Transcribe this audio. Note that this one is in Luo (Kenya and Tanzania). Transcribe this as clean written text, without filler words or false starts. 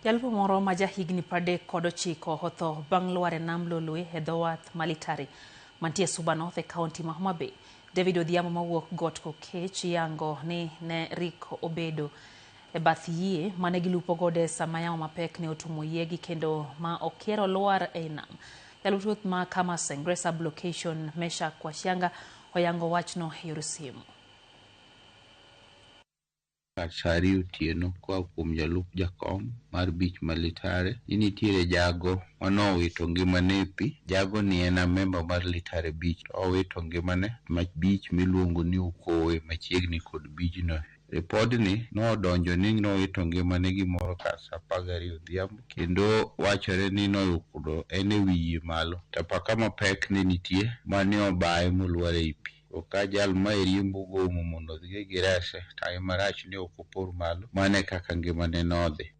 Jalpo moro ma jahigni 39 otho bang' lwar e nam Lolwe e dho wath Malitari mantie Suba North e kaunti ma Homa Bay. David Odhiambo mawuok Got Kokech yango ni ne rik obedo e bath yie mane gilupo gode sama yamo mapek ne otumo yiegi kendo ma okiero lwar e nam. Jalup ruoth ma Kamaseng Resab Location Meshak Washianga oyango wachno e yor simu. Sari otieno kwa kuom jalup jakom mar Beach Malitare nitiere jago manowito ngimane pi. Jago ni en member mar Litare Beach, owito ngimane ma beach miluongo ni Ukowe machiegni kod beachno. Ripodni nodonjo ni nowito ngimane gimoro ka saa 12 odhiambo kendo wachore ni noyudo en e wiye malo to apaka mapek ne nitie mane obaye molwar ei pi. Ka jal ma riembo gomo mondo odhi girese, time marach ne ok opor malo, mane kaka ngimane nodhi.